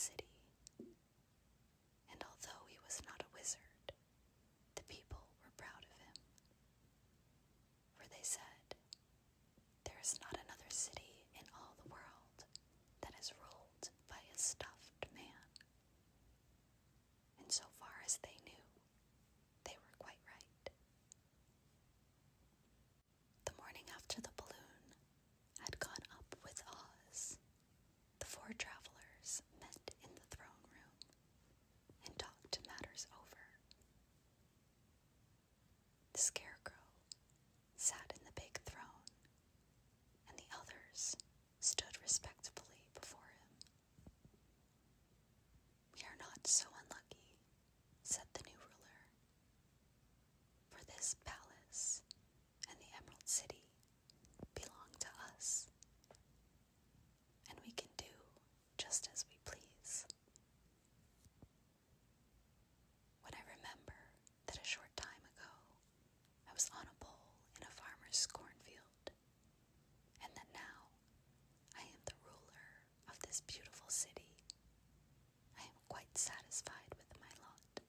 city. And although he was not a wizard, the people were proud of him. For they said, "There is not another city in all the world that is ruled by a stuffed man." And so far as they knew, they were quite right. The morning after the balloon had gone up with Oz, the four travelers met in the throne room and talked matters over. The Scarecrow sat in the big throne, and the others stood respectfully before him. "We are not so unlucky," said the new ruler, "for this palace and the Emerald City belong to us, and we can do just as we please." When I remember that a short time ago I was on a pole in a farmer's cornfield, and that now I am the ruler of this beautiful city, I am quite satisfied with my lot.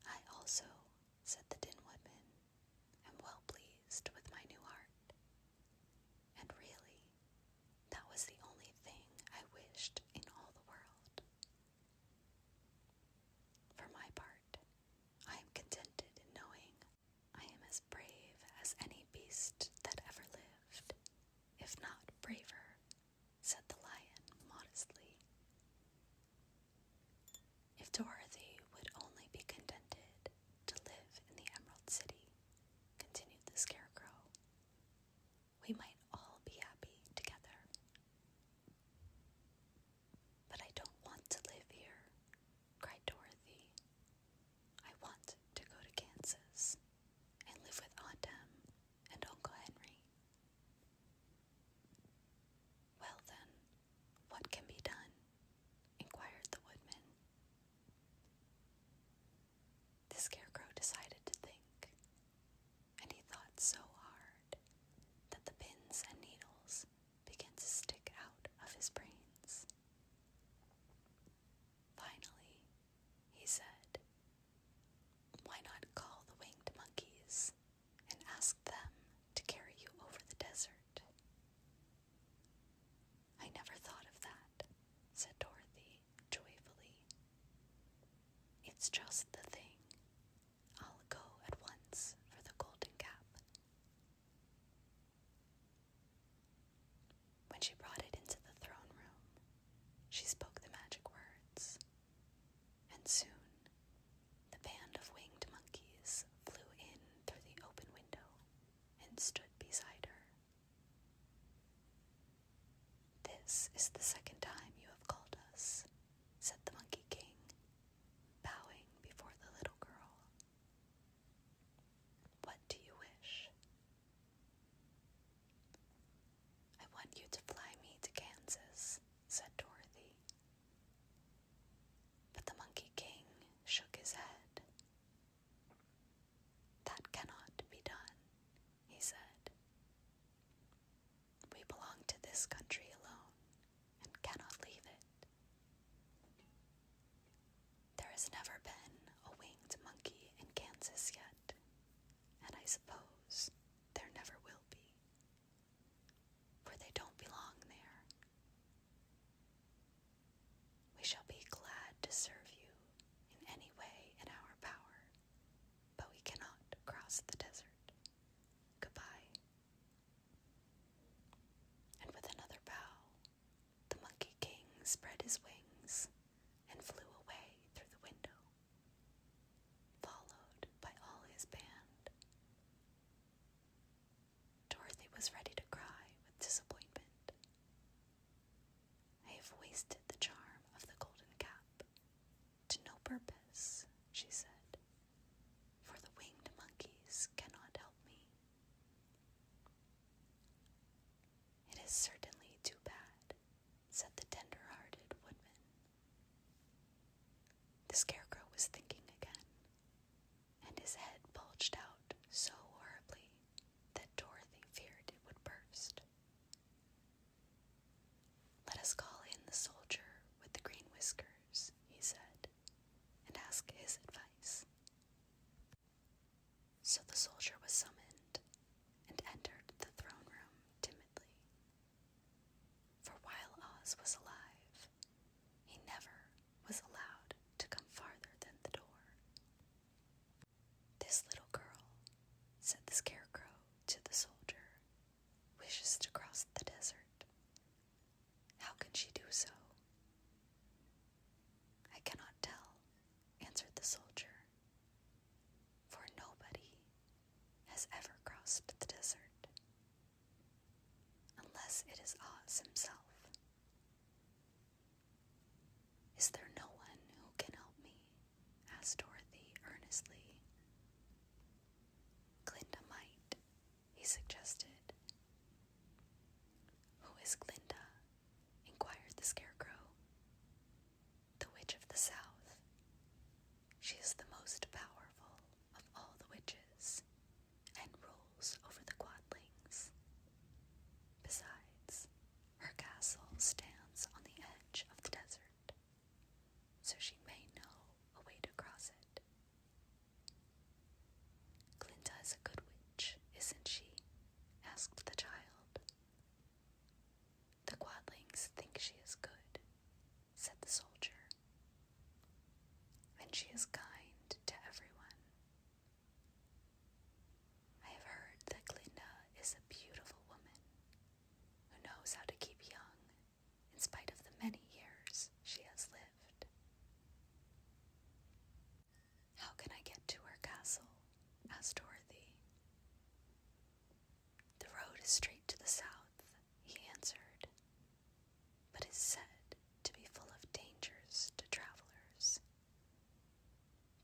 "I also," said the Tin Woodman, "am well pleased with my new heart, and really, that was the only thing I wished in all the world. For my part, I am contented in knowing I am as brave as any beast that ever lived, if not braver," said the lion modestly. "If Dorothy would only be contented to live in the Emerald City," continued the Scarecrow, "we might all be happy together. But I don't want to live here," cried Dorothy. "I want to go to Kansas and live with Aunt Em and Uncle Henry." "Well then, what can be done?" inquired the Woodman. The Scarecrow decided to think, and he thought so hard that the pins and needles began to stick out of his brains. Finally, he said, "Why not call the winged monkeys and ask them to carry you over the desert?" "I never thought of that," said Dorothy joyfully. "It's just the thing. I'll go at once for the golden cap." When she brought it into the throne room, she spoke the magic words, and soon the band of winged monkeys flew in through the open window and stood beside her. "This is the second time you have called us," said the Monkey King, bowing before the little girl. "What do you wish?" "I want you to fly me to Kansas," said Dorothy. But the Monkey King shook his head. "That cannot be done," he said. "We belong to this country alone and cannot leave it. There has never been a winged monkey in Kansas yet, and I suppose there never will be, for they don't belong there. We shall be glad to serve you in any way in our power, but we cannot cross the desert. Goodbye." And with another bow, the Monkey King spread his wings and flew away through the window, followed by all his band. Dorothy was ready to cry with disappointment. "I have wasted the charm of the golden cap to no purpose," she said, "for the winged monkeys cannot help me. It is certainly too bad," said the tender-hearted Woodman. The Scarecrow was thinking again, and his head bulged out so horribly that Dorothy feared it would burst. "Let us call in the Claus was alive, he never was allowed to come farther than the door. "This little girl," said the Scarecrow to the soldier, "wishes to cross the desert. How can she do so?" "I cannot tell," answered the soldier, "for nobody has ever crossed the desert, unless it is Oz himself." "Is there no one who can help me?" asked Dorothy earnestly. "Glinda might," he suggested. "Who is Glinda?" inquired the Scarecrow. "The Witch of the South. She is the most powerful of all the witches, and rules over the Quadlings. Besides, her castle stands on the edge of the desert, so she may know a way to cross it." "Glinda is a good witch, isn't she?" asked the child. "The Quadlings think she is good," said the soldier, "and she is kind to everyone. I have heard that Glinda is a beautiful woman who knows how to keep young in spite of the many years she has lived." "How can I get to her castle?" asked Dorothy. "The road is straight to the south," he answered, "but is said to be full of dangers to travelers.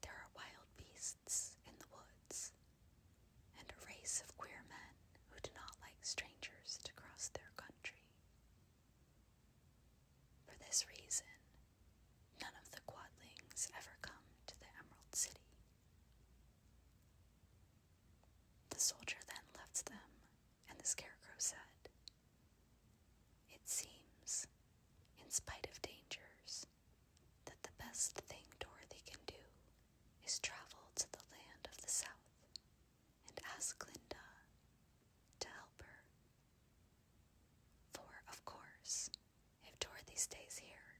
There are wild beasts in the woods, and a race of queer men who do not like strangers to cross their country. For this reason, none of the Quadlings ever come to the Emerald City." The soldier then left them, and the Scarecrow said, "It seems, in spite of dangers, that the best thing Dorothy can do is travel to the land of the South and ask Glinda to help her. For, of course, if Dorothy stays here,